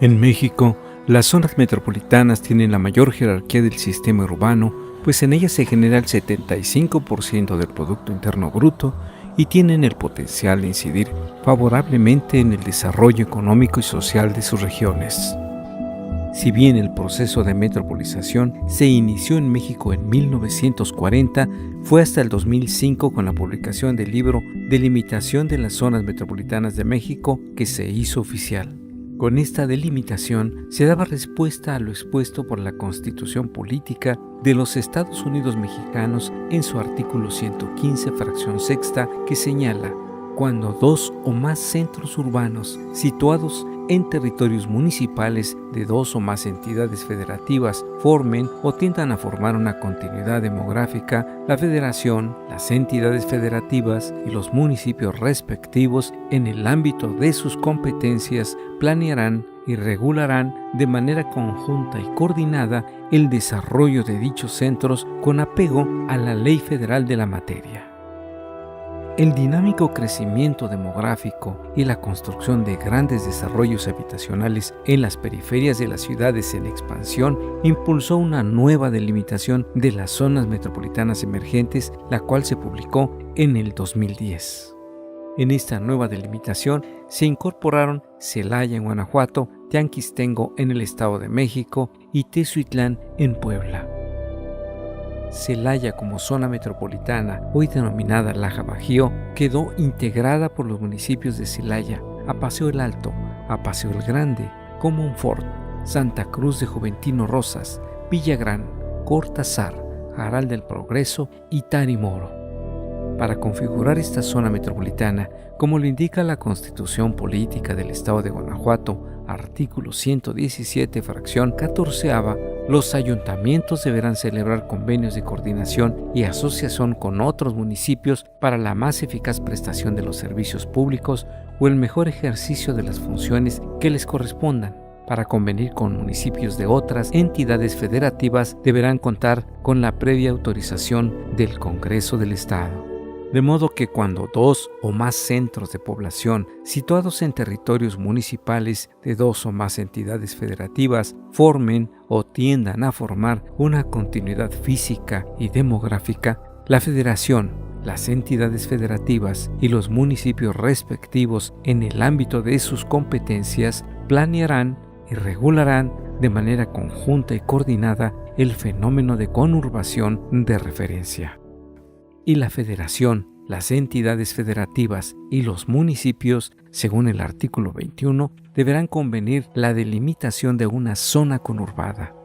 En México, las zonas metropolitanas tienen la mayor jerarquía del sistema urbano, pues en ellas se genera el 75% del Producto Interno Bruto y tienen el potencial de incidir favorablemente en el desarrollo económico y social de sus regiones. Si bien el proceso de metropolización se inició en México en 1940, fue hasta el 2005 con la publicación del libro Delimitación de las Zonas Metropolitanas de México que se hizo oficial. Con esta delimitación se daba respuesta a lo expuesto por la Constitución Política de los Estados Unidos Mexicanos en su artículo 115, fracción sexta, que señala: cuando dos o más centros urbanos situados en territorios municipales de dos o más entidades federativas formen o tiendan a formar una continuidad demográfica, la federación, las entidades federativas y los municipios respectivos, en el ámbito de sus competencias, planearán y regularán de manera conjunta y coordinada el desarrollo de dichos centros con apego a la ley federal de la materia. El dinámico crecimiento demográfico y la construcción de grandes desarrollos habitacionales en las periferias de las ciudades en expansión impulsó una nueva delimitación de las zonas metropolitanas emergentes, la cual se publicó en el 2010. En esta nueva delimitación se incorporaron Celaya en Guanajuato, Teanquistengo en el Estado de México y Tezuitlán en Puebla. Celaya, como zona metropolitana, hoy denominada Laja Bajío, quedó integrada por los municipios de Celaya, Apaseo el Alto, Apaseo el Grande, Comonfort, Santa Cruz de Juventino Rosas, Villagrán, Cortázar, Jaral del Progreso y Tarimoro. Para configurar esta zona metropolitana, como lo indica la Constitución Política del Estado de Guanajuato, artículo 117, fracción 14ª, los ayuntamientos deberán celebrar convenios de coordinación y asociación con otros municipios para la más eficaz prestación de los servicios públicos o el mejor ejercicio de las funciones que les correspondan. Para convenir con municipios de otras entidades federativas deberán contar con la previa autorización del Congreso del Estado. De modo que cuando dos o más centros de población situados en territorios municipales de dos o más entidades federativas formen o tiendan a formar una continuidad física y demográfica, la federación, las entidades federativas y los municipios respectivos en el ámbito de sus competencias planearán y regularán de manera conjunta y coordinada el fenómeno de conurbación de referencia. Y la federación, las entidades federativas y los municipios, según el artículo 21, deberán convenir la delimitación de una zona conurbada.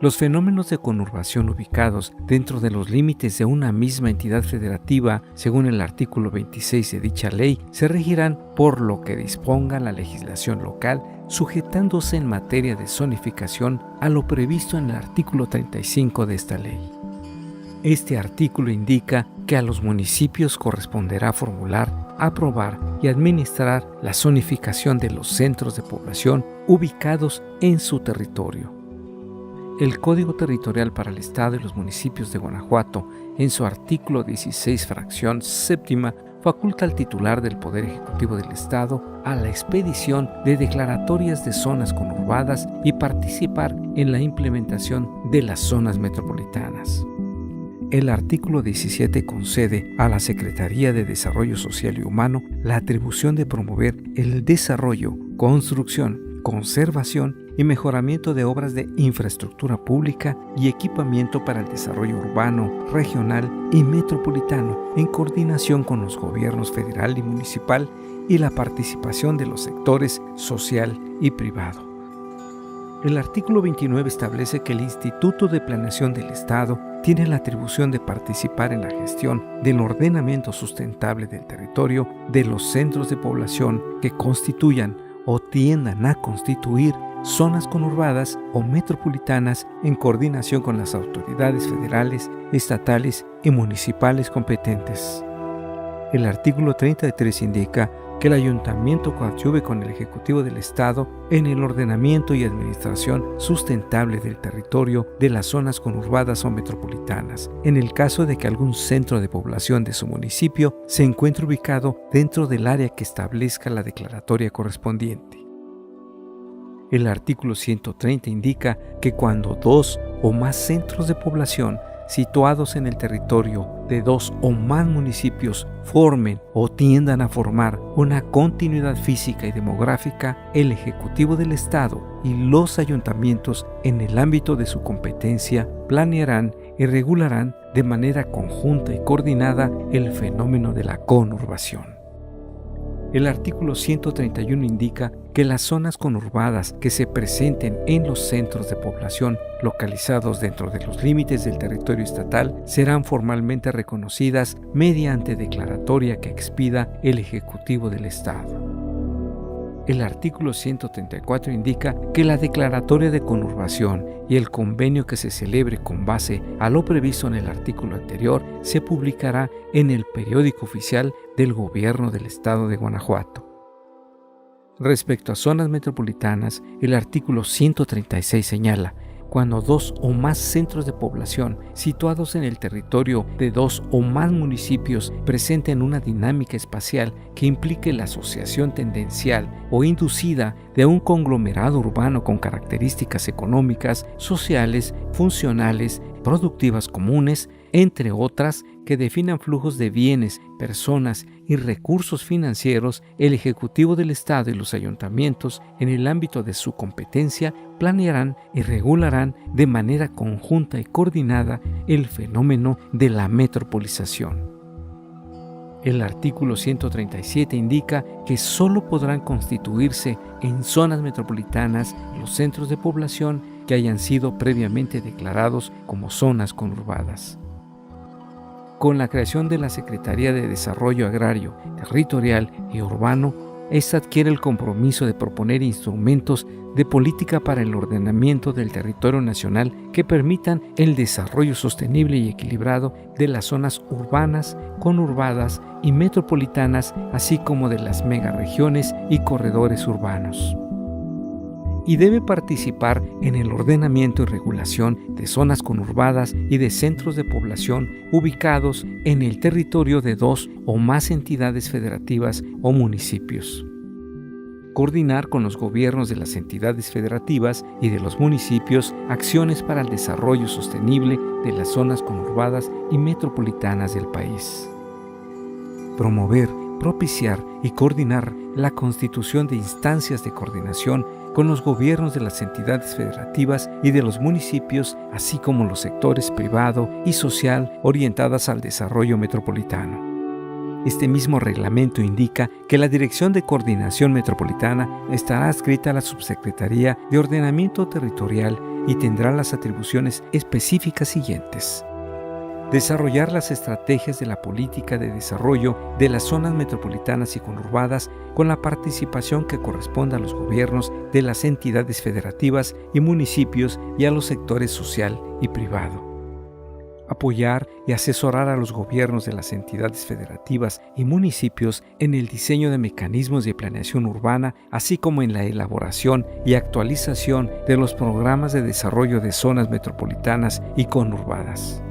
Los fenómenos de conurbación ubicados dentro de los límites de una misma entidad federativa, según el artículo 26 de dicha ley, se regirán por lo que disponga la legislación local, sujetándose en materia de zonificación a lo previsto en el artículo 35 de esta ley. Este artículo indica que a los municipios corresponderá formular, aprobar y administrar la zonificación de los centros de población ubicados en su territorio. El Código Territorial para el Estado y los municipios de Guanajuato, en su artículo 16, fracción séptima, faculta al titular del Poder Ejecutivo del Estado a la expedición de declaratorias de zonas conurbadas y participar en la implementación de las zonas metropolitanas. El artículo 17 concede a la Secretaría de Desarrollo Social y Humano la atribución de promover el desarrollo, construcción, conservación y mejoramiento de obras de infraestructura pública y equipamiento para el desarrollo urbano, regional y metropolitano, en coordinación con los gobiernos federal y municipal y la participación de los sectores social y privado. El artículo 29 establece que el Instituto de Planeación del Estado tiene la atribución de participar en la gestión del ordenamiento sustentable del territorio de los centros de población que constituyan o tiendan a constituir zonas conurbadas o metropolitanas en coordinación con las autoridades federales, estatales y municipales competentes. El artículo 33 indica que el ayuntamiento coadyuve con el Ejecutivo del Estado en el ordenamiento y administración sustentable del territorio de las zonas conurbadas o metropolitanas, en el caso de que algún centro de población de su municipio se encuentre ubicado dentro del área que establezca la declaratoria correspondiente. El artículo 130 indica que cuando 2 o más centros de población situados en el territorio de 2 o más municipios formen o tiendan a formar una continuidad física y demográfica, el Ejecutivo del Estado y los ayuntamientos en el ámbito de su competencia planearán y regularán de manera conjunta y coordinada el fenómeno de la conurbación. El artículo 131 indica que las zonas conurbadas que se presenten en los centros de población localizados dentro de los límites del territorio estatal serán formalmente reconocidas mediante declaratoria que expida el Ejecutivo del Estado. El artículo 134 indica que la declaratoria de conurbación y el convenio que se celebre con base a lo previsto en el artículo anterior se publicará en el periódico oficial del Gobierno del Estado de Guanajuato. Respecto a zonas metropolitanas, el artículo 136 señala: cuando 2 o más centros de población situados en el territorio de 2 o más municipios presenten una dinámica espacial que implique la asociación tendencial o inducida de un conglomerado urbano con características económicas, sociales, funcionales, productivas comunes, entre otras, que definan flujos de bienes, personas y recursos financieros, el Ejecutivo del Estado y los ayuntamientos, en el ámbito de su competencia, planearán y regularán de manera conjunta y coordinada el fenómeno de la metropolización. El artículo 137 indica que solo podrán constituirse en zonas metropolitanas los centros de población que hayan sido previamente declarados como zonas conurbadas. Con la creación de la Secretaría de Desarrollo Agrario, Territorial y Urbano, esta adquiere el compromiso de proponer instrumentos de política para el ordenamiento del territorio nacional que permitan el desarrollo sostenible y equilibrado de las zonas urbanas, conurbadas y metropolitanas, así como de las megaregiones y corredores urbanos. Y debe participar en el ordenamiento y regulación de zonas conurbadas y de centros de población ubicados en el territorio de 2 o más entidades federativas o municipios. Coordinar con los gobiernos de las entidades federativas y de los municipios acciones para el desarrollo sostenible de las zonas conurbadas y metropolitanas del país. Promover, propiciar y coordinar la constitución de instancias de coordinación con los gobiernos de las entidades federativas y de los municipios, así como los sectores privado y social orientadas al desarrollo metropolitano. Este mismo reglamento indica que la Dirección de Coordinación Metropolitana estará adscrita a la Subsecretaría de Ordenamiento Territorial y tendrá las atribuciones específicas siguientes: desarrollar las estrategias de la política de desarrollo de las zonas metropolitanas y conurbadas con la participación que corresponda a los gobiernos de las entidades federativas y municipios y a los sectores social y privado. Apoyar y asesorar a los gobiernos de las entidades federativas y municipios en el diseño de mecanismos de planeación urbana, así como en la elaboración y actualización de los programas de desarrollo de zonas metropolitanas y conurbadas.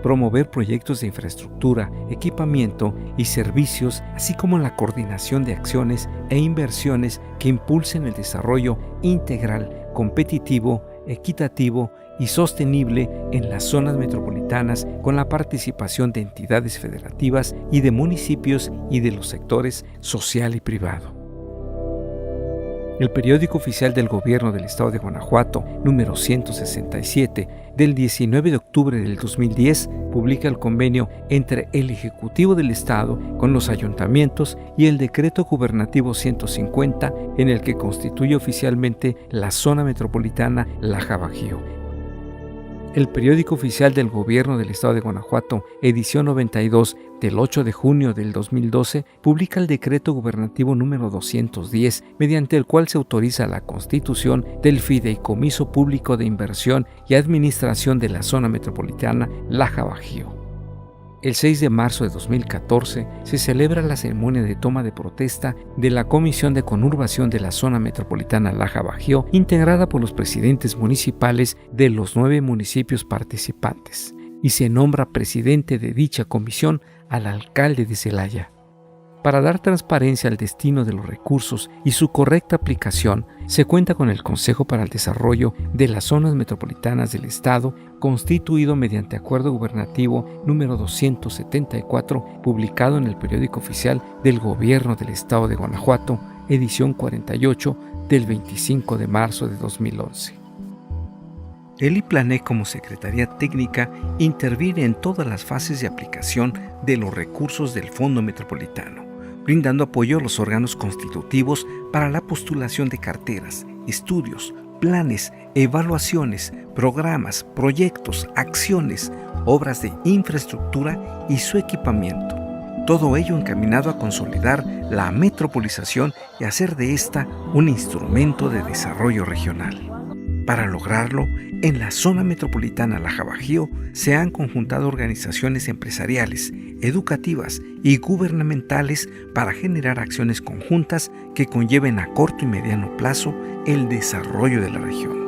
Promover proyectos de infraestructura, equipamiento y servicios, así como la coordinación de acciones e inversiones que impulsen el desarrollo integral, competitivo, equitativo y sostenible en las zonas metropolitanas con la participación de entidades federativas y de municipios y de los sectores social y privado. El periódico oficial del Gobierno del Estado de Guanajuato, número 167, del 19 de octubre del 2010, publica el convenio entre el Ejecutivo del Estado con los ayuntamientos y el Decreto Gubernativo 150, en el que constituye oficialmente la zona metropolitana Laja-Bajío. El periódico oficial del Gobierno del Estado de Guanajuato, edición 92, del 8 de junio del 2012, publica el Decreto Gubernativo número 210, mediante el cual se autoriza la constitución del Fideicomiso Público de Inversión y Administración de la Zona Metropolitana Laja-Bajío. El 6 de marzo de 2014 se celebra la ceremonia de toma de protesta de la Comisión de Conurbación de la Zona Metropolitana Laja-Bajío, integrada por los presidentes municipales de los 9 municipios participantes, y se nombra presidente de dicha comisión al alcalde de Celaya. Para dar transparencia al destino de los recursos y su correcta aplicación, se cuenta con el Consejo para el Desarrollo de las Zonas Metropolitanas del Estado, constituido mediante Acuerdo Gubernativo número 274, publicado en el Periódico Oficial del Gobierno del Estado de Guanajuato, edición 48 del 25 de marzo de 2011. El IPLANEC, como Secretaría Técnica, interviene en todas las fases de aplicación de los recursos del Fondo Metropolitano, brindando apoyo a los órganos constitutivos para la postulación de carteras, estudios, planes, evaluaciones, programas, proyectos, acciones, obras de infraestructura y su equipamiento. Todo ello encaminado a consolidar la metropolización y hacer de esta un instrumento de desarrollo regional. Para lograrlo, en la zona metropolitana Laja Bajío se han conjuntado organizaciones empresariales, educativas y gubernamentales para generar acciones conjuntas que conlleven a corto y mediano plazo el desarrollo de la región.